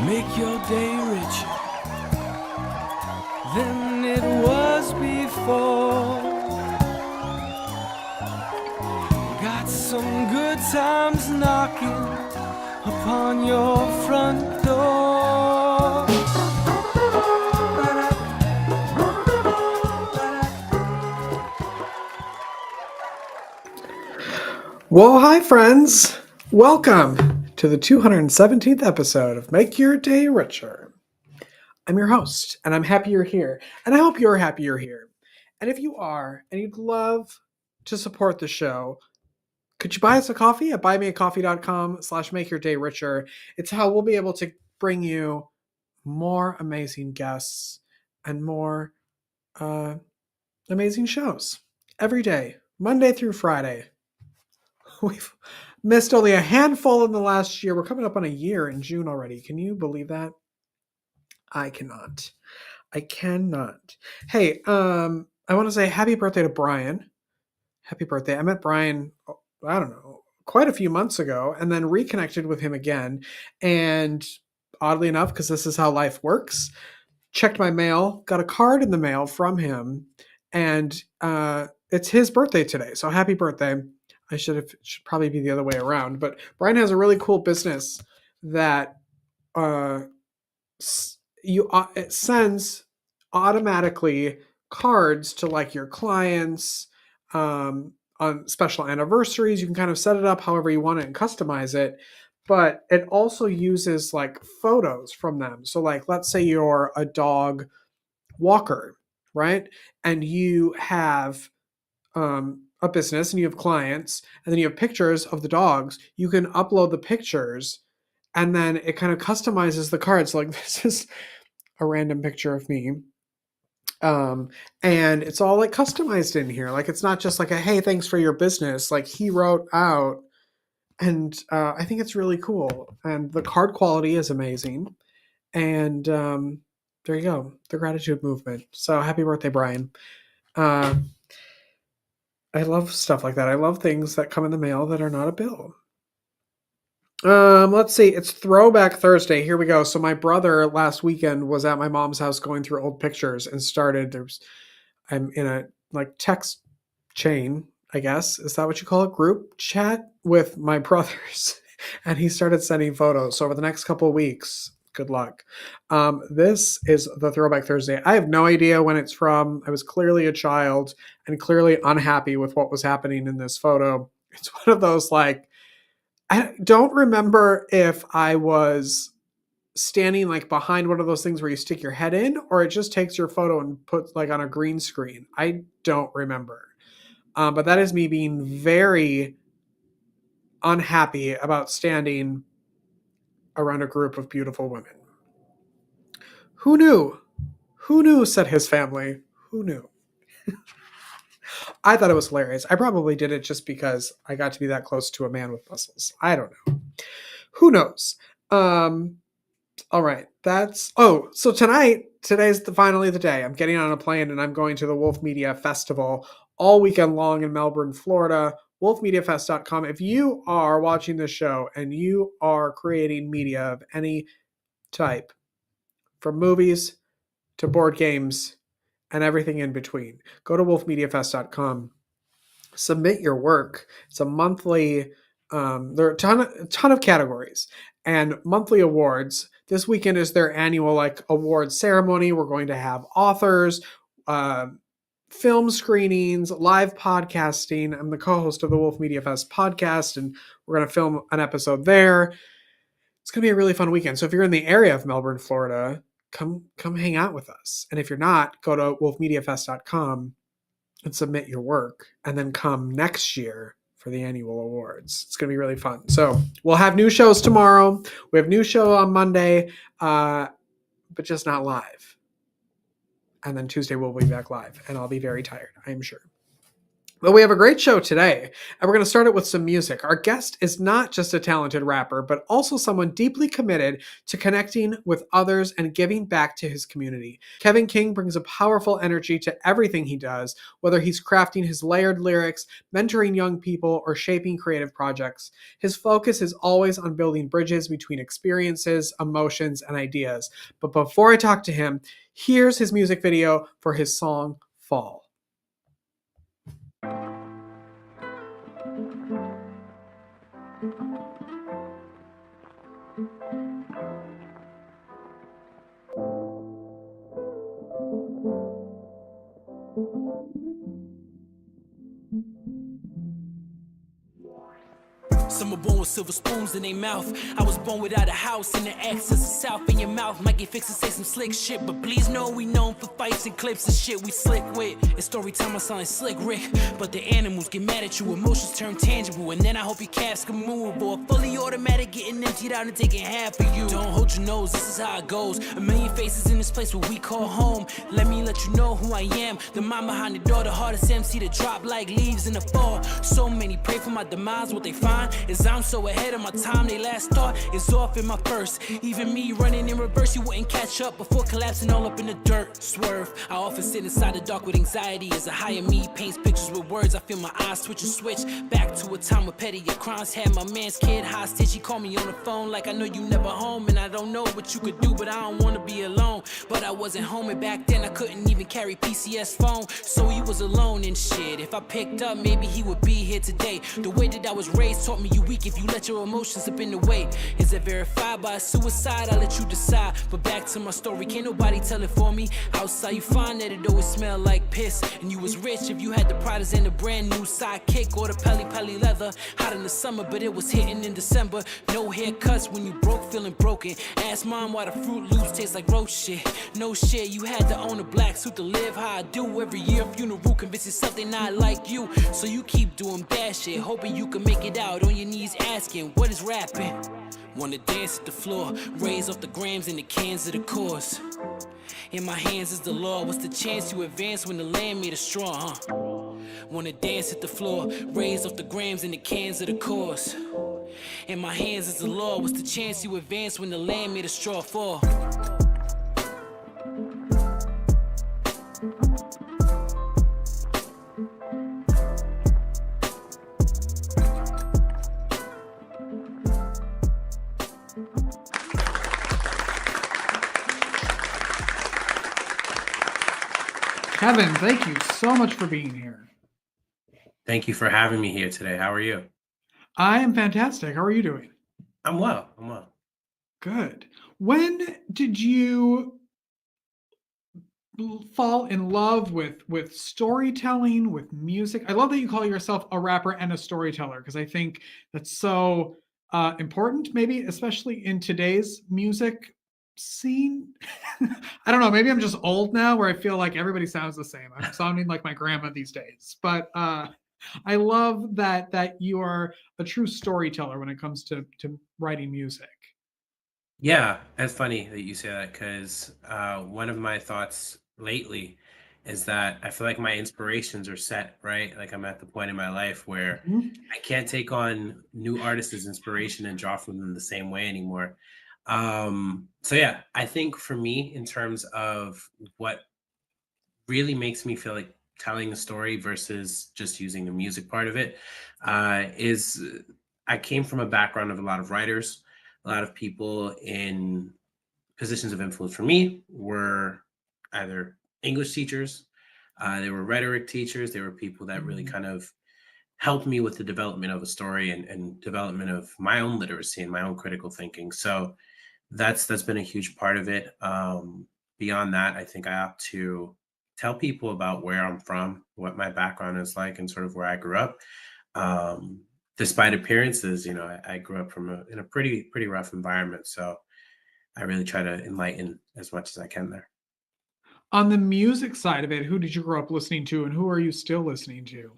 make your day richer than it was before. Got some good times knocking upon your front door. Well, hi friends. Welcome to the 217th episode of Make Your Day Richer. I'm your host, and I'm happy you're here, and I hope you're happy you're here. And if you are, and you'd love to support the show, could you buy us a coffee at buymeacoffee.com/makeyourdayricher? It's how we'll be able to bring you more amazing guests and more amazing shows every day, Monday through Friday. We've missed only a handful in the last year. We're coming up on a year in June already. Can you believe that? I cannot. Hey, I want to say happy birthday to Brian. Happy birthday. I met Brian, I don't know, quite a few months ago and then reconnected with him again. And oddly enough, because this is how life works, checked my mail, got a card in the mail from him, and it's his birthday today. So happy birthday. It should probably be the other way around. But Brian has a really cool business that it sends automatically cards to like your clients on special anniversaries. You can kind of set it up however you want it and customize it. But it also uses like photos from them. So like, let's say you're a dog walker, right? And you have a business and you have clients and then you have pictures of the dogs. You can upload the pictures and then it kind of customizes the cards. So like this is a random picture of me. And it's all like customized in here. Like it's not just like a, hey, thanks for your business. Like he wrote out, and I think it's really cool. And the card quality is amazing. And there you go, the gratitude movement. So happy birthday, Brian. I love stuff like that. I love things that come in the mail that are not a bill. Let's see. It's Throwback Thursday. Here we go. So my brother last weekend was at my mom's house going through old pictures and I'm in a like text chain, I guess. Is that what you call it? Group chat with my brothers. And he started sending photos. So over the next couple of weeks, good luck. This is the Throwback Thursday. I have no idea when it's from. I was clearly a child and clearly unhappy with what was happening in this photo. It's one of those like, I don't remember if I was standing like behind one of those things where you stick your head in, or it just takes your photo and puts like on a green screen. I don't remember. But that is me being very unhappy about standing around a group of beautiful women. Who knew? Who knew, said his family. Who knew? I thought it was hilarious. I probably did it just because I got to be that close to a man with muscles. I don't know. Who knows? All right. So today's finally the day. I'm getting on a plane and I'm going to the Wolf Media Festival all weekend long in Melbourne, Florida. wolfmediafest.com. If you are watching this show and you are creating media of any type, from movies to board games and everything in between, go to wolfmediafest.com. Submit your work. It's a monthly, there are a ton of categories and monthly awards. This weekend is their annual like award ceremony. We're going to have authors, film screenings, live podcasting. I'm the co-host of the Wolf Media Fest podcast, and we're going to film an episode there. It's going to be a really fun weekend. So if you're in the area of Melbourne, Florida, come hang out with us. And if you're not, go to wolfmediafest.com and submit your work, and then come next year for the annual awards. It's going to be really fun. So we'll have new shows tomorrow. We have new show on Monday, but just not live. And then Tuesday we'll be back live, and I'll be very tired, I'm sure. Well, we have a great show today, and we're going to start it with some music. Our guest is not just a talented rapper, but also someone deeply committed to connecting with others and giving back to his community. Kevin King brings a powerful energy to everything he does, whether he's crafting his layered lyrics, mentoring young people, or shaping creative projects. His focus is always on building bridges between experiences, emotions, and ideas. But before I talk to him, here's his music video for his song Fall. Some are born with silver spoons in their mouth. I was born without a house and the access of south in your mouth. Might get fixed and say some slick shit, but please know we known for fights and clips and shit we slick with. It's story time, I sound like Slick Rick, but the animals get mad at you, emotions turn tangible, and then I hope your calves can move, or fully automatic getting emptied out and taking half of you. Don't hold your nose, this is how it goes. A million faces in this place what we call home. Let me let you know who I am. The mind behind the door, the hardest MC to drop like leaves in the fall. So many pray for my demise, what they find is I'm so ahead of my time. They last thought is off in my first. Even me running in reverse, you wouldn't catch up before collapsing all up in the dirt. Swerve. I often sit inside the dark with anxiety as a higher me paints pictures with words. I feel my eyes switch and switch back to a time where petty crimes had my man's kid hostage. He called me on the phone like I know you never home, and I don't know what you could do, but I don't wanna be alone. But I wasn't home, and back then I couldn't even carry PCS phone, so he was alone and shit. If I picked up, maybe he would be here today. The way that I was raised taught me you weak if you let your emotions up in the way. Is it verified by suicide? I'll let you decide. But back to my story, can't nobody tell it for me. Outside you find that it always smelled like piss, and you was rich if you had the Pradas and the brand new sidekick or the Pelly leather. Hot in the summer, but it was hitting in December. No haircuts when you broke, feeling broken. Ask mom why the Fruit Loops taste like roach shit. No shit, you had to own a black suit to live how I do. Every year funeral, convince yourself they not like you, so you keep doing bad shit, hoping you can make it out on your knees asking, what is rapping? Wanna dance at the floor, raise off the grams and the cans of the course. In my hands is the law, what's the chance you advance when the land made a straw, huh? Wanna dance at the floor, raise off the grams and the cans of the course. In my hands is the law, what's the chance you advance when the land made a straw fall? Kevin, thank you so much for being here. Thank you for having me here today. How are you? I am fantastic. How are you doing? I'm well. I'm well. Good. When did you fall in love with storytelling, with music? I love that you call yourself a rapper and a storyteller because I think that's so important, maybe especially in today's music scene. I don't know. Maybe I'm just old now, where I feel like everybody sounds the same. I'm sounding like my grandma these days, but I love that you are a true storyteller when it comes to writing music. Yeah, it's funny that you say that because one of my thoughts lately is that I feel like my inspirations are set, right? Like I'm at the point in my life where Mhm. I can't take on new artists' inspiration and draw from them the same way anymore. So yeah, I think for me, in terms of what really makes me feel like telling a story versus just using the music part of it is I came from a background of a lot of writers, a lot of people in positions of influence for me were either English teachers, they were rhetoric teachers, they were people that really Mhm. kind of helped me with the development of a story and development of my own literacy and my own critical thinking. So that's been a huge part of it. Beyond that, I think I have to tell people about where I'm from, what my background is like, and sort of where I grew up. Um, Despite appearances, I grew up in a pretty rough environment, so I really try to enlighten as much as I can there. On the music side of it, who did you grow up listening to, and who are you still listening to?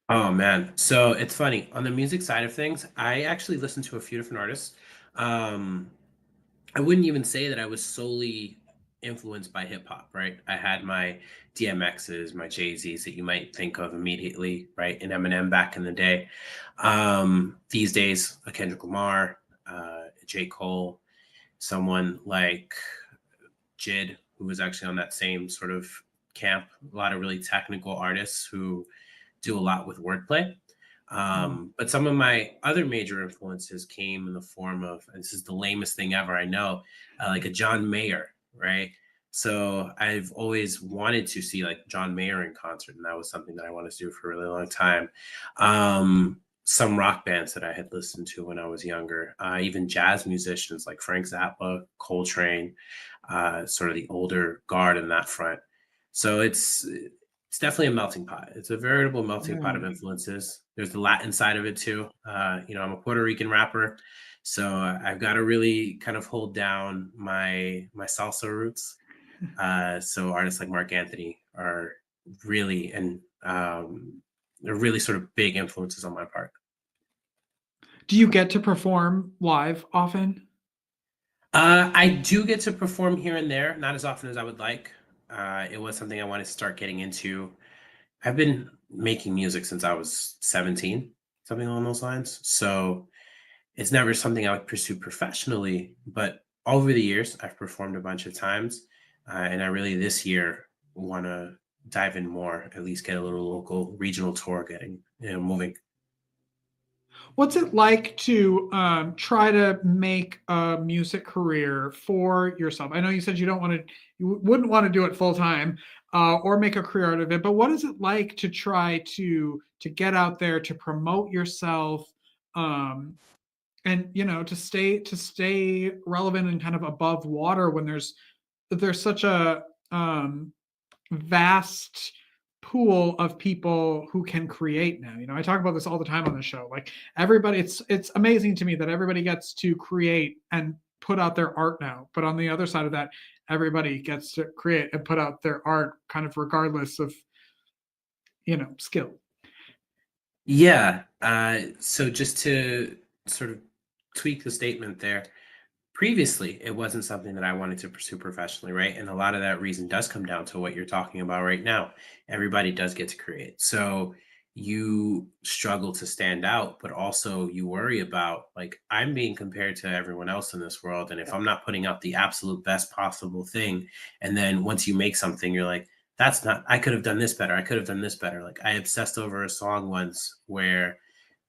Oh man, so it's funny on the music side of things. I actually listen to a few different artists. Um, I wouldn't even say that I was solely influenced by hip hop, right? I had my DMXs, my Jay Z's that you might think of immediately, right? And Eminem back in the day. These days, a Kendrick Lamar, J. Cole, someone like Jid, who was actually on that same sort of camp. A lot of really technical artists who do a lot with wordplay. Mm. But some of my other major influences came in the form of, and this is the lamest thing ever, I know, like a John Mayer, right? So I've always wanted to see like John Mayer in concert, and that was something that I wanted to do for a really long time. Some rock bands that I had listened to when I was younger, even jazz musicians like Frank Zappa, Coltrane, sort of the older guard in that front. So it's definitely a melting pot. It's a veritable melting pot Yeah. of influences. There's the Latin side of it too. I'm a Puerto Rican rapper, so I've got to really kind of hold down my salsa roots. So artists like Mark Anthony are really and they're really sort of big influences on my part. Do you get to perform live often? I do get to perform here and there, not as often as I would like. It was something I wanted to start getting into. I've been making music since I was 17, something along those lines. So it's never something I would pursue professionally, but over the years, I've performed a bunch of times. And I really this year want to dive in more, at least get a little local regional tour getting, moving. What's it like to try to make a music career for yourself? I know you said you wouldn't want to do it full time or make a career out of it, but what is it like to try to get out there to promote yourself um, and to stay relevant and kind of above water when there's such a vast pool of people who can create now. I talk about this all the time on the show. Like everybody, it's amazing to me that everybody gets to create and put out their art now. But on the other side of that, everybody gets to create and put out their art kind of regardless of, skill. Yeah. So just to sort of tweak the statement there, previously it wasn't something that I wanted to pursue professionally, right? And a lot of that reason does come down to what you're talking about right now. Everybody does get to create. So you struggle to stand out, but also you worry about like I'm being compared to everyone else in this world. And if I'm not putting out the absolute best possible thing, and then once you make something, you're like, that's not, I could have done this better. I could have done this better. Like I obsessed over a song once where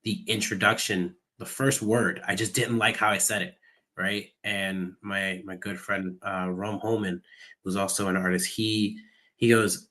the introduction, the first word, I just didn't like how I said it, right? And my good friend Rome Holman, who's also an artist, he goes,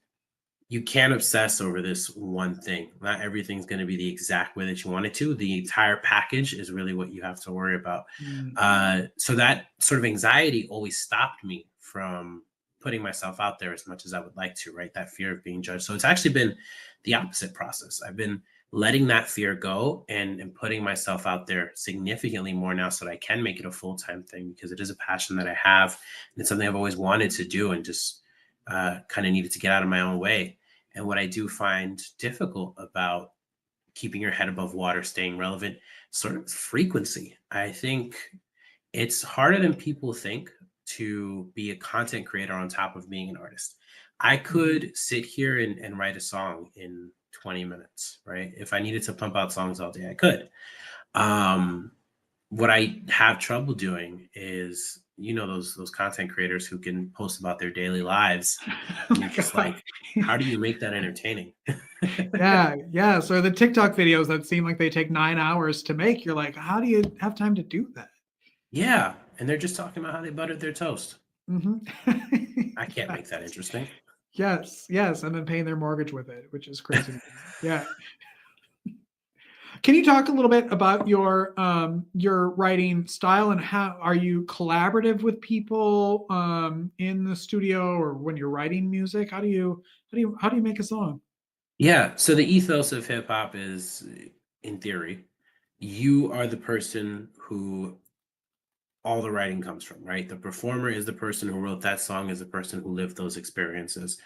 you can't obsess over this one thing. Not everything's going to be the exact way that you want it to. The entire package is really what you have to worry about. Mm. So that sort of anxiety always stopped me from putting myself out there as much as I would like to, right? That fear of being judged. So it's actually been the opposite process. I've been letting that fear go and putting myself out there significantly more now so that I can make it a full-time thing because it is a passion that I have. And it's something I've always wanted to do and just kind of needed to get out of my own way. And what I do find difficult about keeping your head above water, staying relevant, sort of frequency. I think it's harder than people think to be a content creator on top of being an artist. I could sit here and write a song in 20 minutes, right? If I needed to pump out songs all day, I could. Um, what I have trouble doing is, those content creators who can post about their daily lives, Oh and my you're just God. like, how do you make that entertaining? Yeah, yeah. So the TikTok videos that seem like they take 9 hours to make, you're like, how do you have time to do that? Yeah, and they're just talking about how they buttered their toast. Hmm. I can't make that interesting. Yes, yes, and then paying their mortgage with it, which is crazy to me. Yeah. Can you talk a little bit about your writing style and how are you collaborative with people in the studio or when you're writing music? How do you make a song? Yeah, so the ethos of hip hop is, in theory, you are the person who all the writing comes from, right? The performer is the person who wrote that song, is the person who lived those experiences.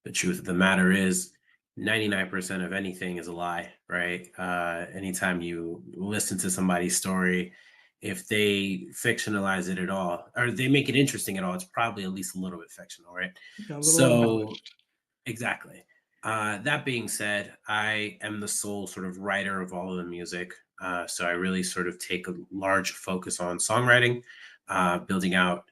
The truth of the matter is, 99% of anything is a lie, right? Anytime you listen to somebody's story, if they fictionalize it at all, or they make it interesting at all, it's probably at least a little bit fictional, right? Yeah, a little So embellished. exactly. That being said, I am the sole sort of writer of all of the music. So I really sort of take a large focus on songwriting, building out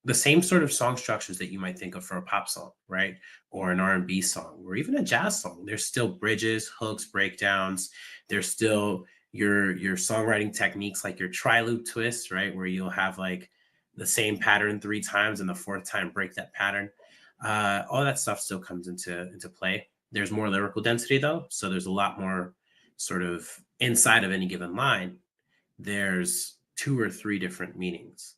the same sort of song structures that you might think of for a pop song, right? Or an R&B song, or even a jazz song. There's still bridges, hooks, breakdowns. There's still your songwriting techniques like your tri-loop twist, right? Where you'll have like the same pattern 3 times and the fourth time break that pattern. All that stuff still comes into play. There's more lyrical density though, so there's a lot more sort of inside of any given line. There's 2 or 3 different meanings,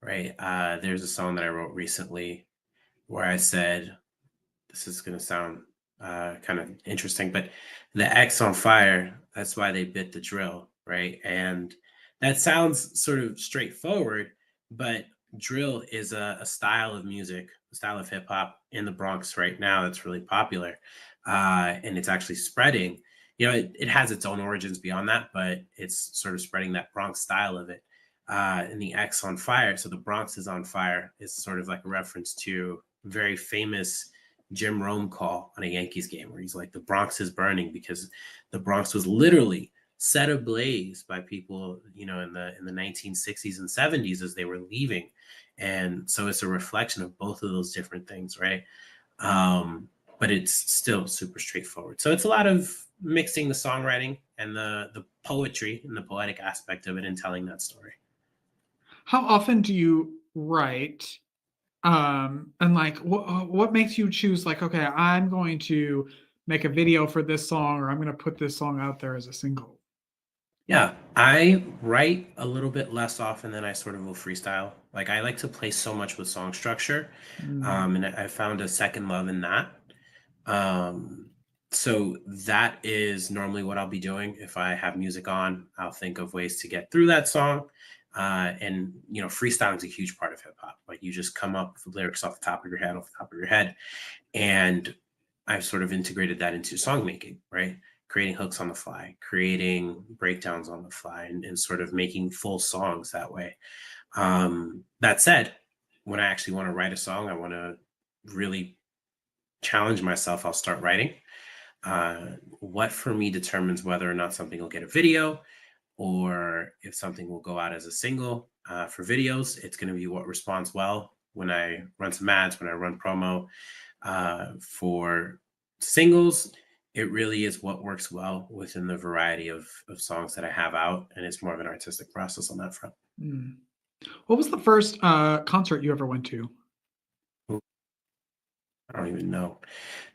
right? There's a song that I wrote recently where I said, this is going to sound kind of interesting, but the X on fire, that's why they bit the drill, right? And that sounds sort of straightforward, but drill is a style of music, a style of hip hop in the Bronx right now that's really popular. And it's actually spreading. It has its own origins beyond that, but it's sort of spreading that Bronx style of it. And the X on fire. So the Bronx is on fire is sort of like a reference to a very famous Jim Rome call on a Yankees game where he's like, the Bronx is burning, because the Bronx was literally set ablaze by people, in the 1960s and 70s as they were leaving. And so it's a reflection of both of those different things, right? But it's still super straightforward. So it's a lot of mixing the songwriting and the poetry and the poetic aspect of it and telling that story. How often do you write? And like, what makes you choose? Like, okay, I'm going to make a video for this song, or I'm going to put this song out there as a single. Yeah, I write a little bit less often than I sort of will freestyle. Like I like to play so much with song structure, Mm. and I found a second love in that. Um, so that is normally what I'll be doing. If I have music on, I'll think of ways to get through that song. And freestyling is a huge part of hip hop. Like you just come up with lyrics off the top of your head, and I've sort of integrated that into song making, right? Creating hooks on the fly, creating breakdowns on the fly, and sort of making full songs that way. That said, when I actually want to write a song, I want to really challenge myself, I'll start writing. What for me determines whether or not something will get a video or if something will go out as a single. For videos, it's going to be what responds well when I run some ads, when I run promo. For singles, it really is what works well within the variety of songs that I have out. And it's more of an artistic process on that front. Mm. What was the first concert you ever went to? I don't even know.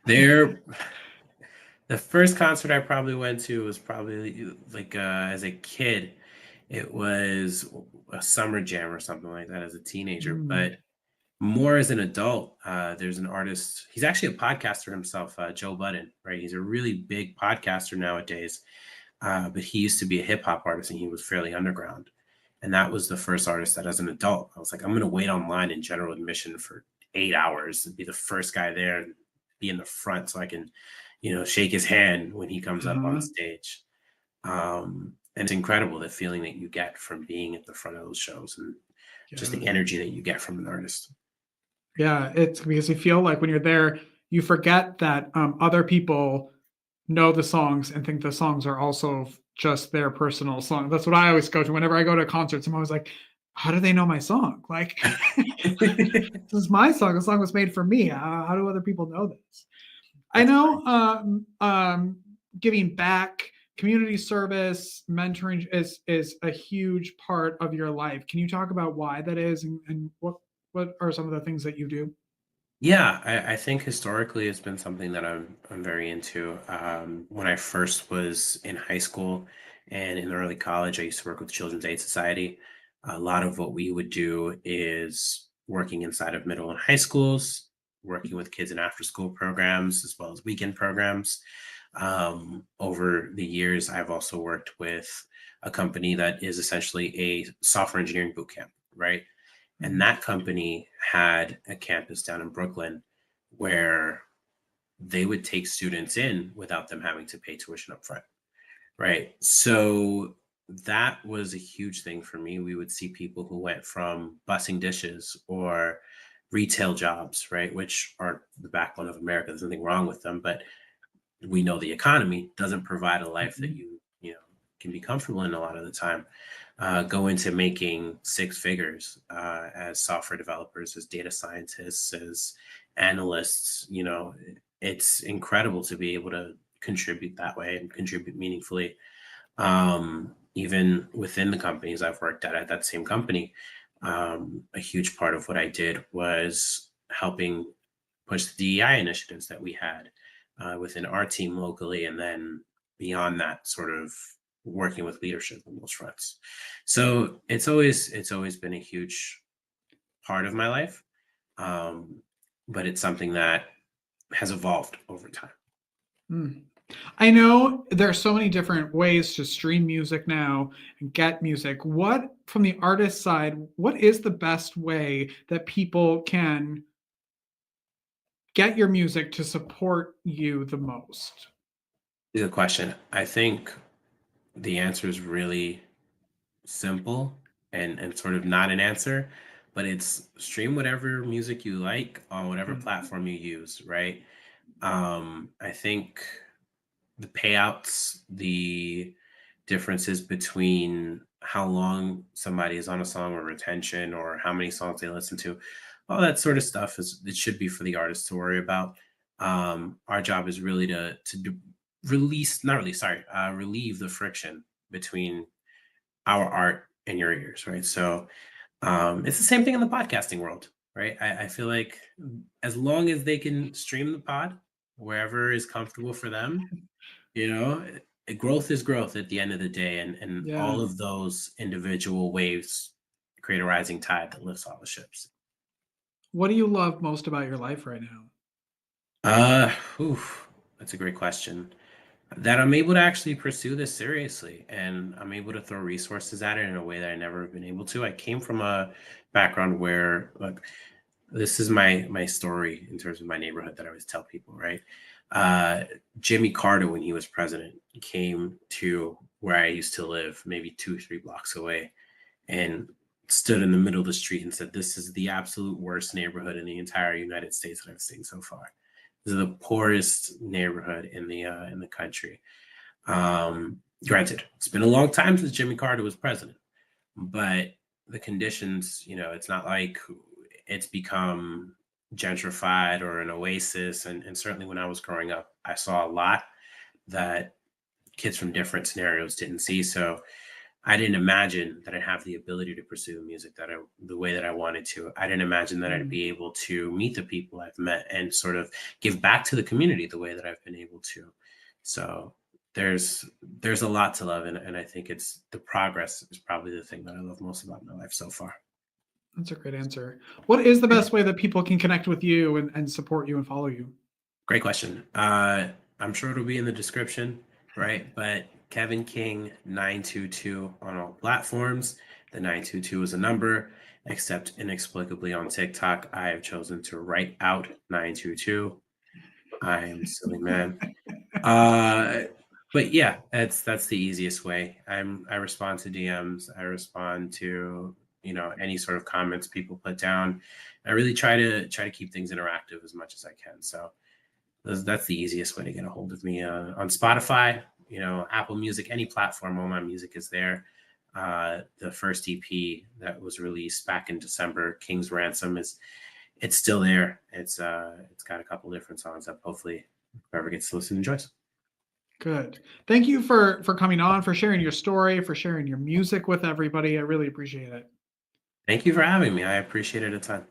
There, the first concert I probably went to was probably like as a kid. It was a summer jam or something like that as a teenager. Mm. But more as an adult, there's an artist. He's actually a podcaster himself, Joe Budden, right? He's a really big podcaster nowadays. But he used to be a hip hop artist and he was fairly underground. And that was the first artist that as an adult, I was like, I'm going to wait online in general admission for 8 hours and be the first guy there and be in the front so I can, shake his hand when he comes up on Uh-huh. stage. And it's incredible the feeling that you get from being at the front of those shows and just the Yes. energy that you get from an artist. Yeah, it's because you feel like when you're there, you forget that other people know the songs and think the songs are also just their personal song. That's what I always go to whenever I go to concerts. I'm always like, how do they know my song? Like, this is my song. The song was made for me. How do other people know this? I That's know giving back, community service, mentoring is a huge part of your life. Can you talk about why that is and what are some of the things that you do? Yeah, I think historically it's been something that I'm very into. When I first was in high school and in early college, I used to work with Children's Aid Society. A lot of what we would do is working inside of middle and high schools, working with kids in after school programs as well as weekend programs. Over the years, I've also worked with a company that is essentially a software engineering boot camp, right? And Mhm. that company had a campus down in Brooklyn where they would take students in without them having to pay tuition up front. Right. So that was a huge thing for me. We would see people who went from bussing dishes or retail jobs, right, which are the backbone of America. There's nothing wrong with them, but we know the economy doesn't provide a life that Mhm. you know can be comfortable in a lot of the time. Go into making six figures as software developers, as data scientists, as analysts. It's incredible to be able to contribute that way and contribute meaningfully. Even within the companies I've worked at that same company, a huge part of what I did was helping push the DEI initiatives that we had within our team locally, and then beyond that, sort of working with leadership on those fronts. So it's always been a huge part of my life, um, but it's something that has evolved over time. Mm. I know there's so many different ways to stream music now and get music. What, from the artist side, what is the best way that people can get your music to support you the most? Good question. I think the answer is really simple and sort of not an answer, but it's stream whatever music you like on whatever Mm. platform you use, right? I think the payouts, the differences between how long somebody is on a song or retention or how many songs they listen to, all that sort of stuff is it should be for the artist to worry about. Our job is really to release, not really, sorry, relieve the friction between our art and your ears, right? So it's the same thing in the podcasting world, right? I feel like as long as they can stream the pod wherever is comfortable for them, growth is growth at the end of the day, and Yeah. all of those individual waves create a rising tide that lifts all the ships. What do you love most about your life right now? Uh, oof, that's a great question. That I'm able to actually pursue this seriously, and I'm able to throw resources at it in a way that I never have been able to. I came from a background where, look, this is my story in terms of my neighborhood that I always tell people, right? Uh, Jimmy Carter, when he was president, came to where I used to live, maybe 2 or 3 blocks away, and stood in the middle of the street and said, "This is the absolute worst neighborhood in the entire United States that I've seen so far. This is the poorest neighborhood in the country." Granted, it's been a long time since Jimmy Carter was president, but the conditions, it's not like it's become gentrified or an oasis. And certainly when I was growing up, I saw a lot that kids from different scenarios didn't see. So I didn't imagine that I'd have the ability to pursue the music the way that I wanted to. I didn't imagine that I'd Mm. be able to meet the people I've met and sort of give back to the community the way that I've been able to. So there's a lot to love, and I think it's the progress is probably the thing that I love most about my life so far. That's a great answer. What is the best way that people can connect with you and support you and follow you? Great question. I'm sure it'll be in the description, right? But Kevin King 922 on all platforms. The 922 is a number, except inexplicably on TikTok, I have chosen to write out 922. I am a silly man. Uh, but yeah, that's the easiest way. I respond to DMs. I respond to any sort of comments people put down. I really try to keep things interactive as much as I can. So that's the easiest way to get a hold of me on Spotify, Apple Music, any platform. All my music is there. The first EP that was released back in December, King's Ransom, it's still there. It's got a couple different songs that hopefully whoever gets to listen enjoys. Good. Thank you for coming on, for sharing your story, for sharing your music with everybody. I really appreciate it. Thank you for having me. I appreciate it a ton.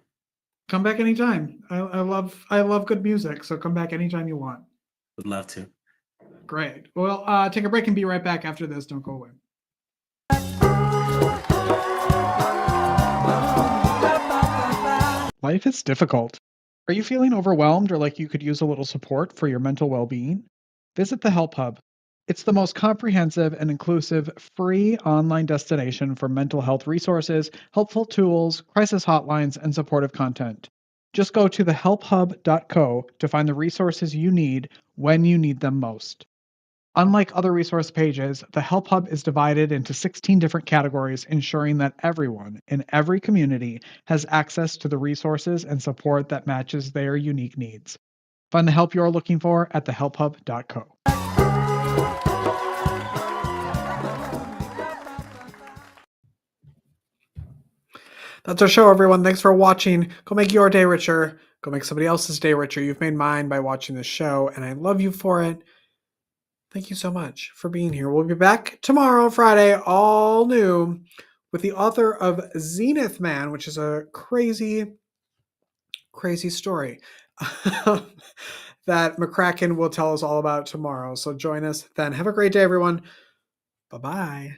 Come back anytime. I love good music, so come back anytime you want. Would love to. Great. Well, take a break and be right back after this. Don't go away. Life is difficult. Are you feeling overwhelmed or like you could use a little support for your mental well-being? Visit the Help Hub. It's the most comprehensive and inclusive free online destination for mental health resources, helpful tools, crisis hotlines, and supportive content. Just go to thehelphub.co to find the resources you need when you need them most. Unlike other resource pages, the Help Hub is divided into 16 different categories, ensuring that everyone in every community has access to the resources and support that matches their unique needs. Find the help you're looking for at thehelphub.co. That's our show, everyone. Thanks for watching. Go make your day richer. Go make somebody else's day richer. You've made mine by watching this show, and I love you for it. Thank you so much for being here. We'll be back tomorrow, Friday, all new, with the author of Zenith Man, which is a crazy, crazy story that McCracken will tell us all about tomorrow. So join us then. Have a great day, everyone. Bye-bye.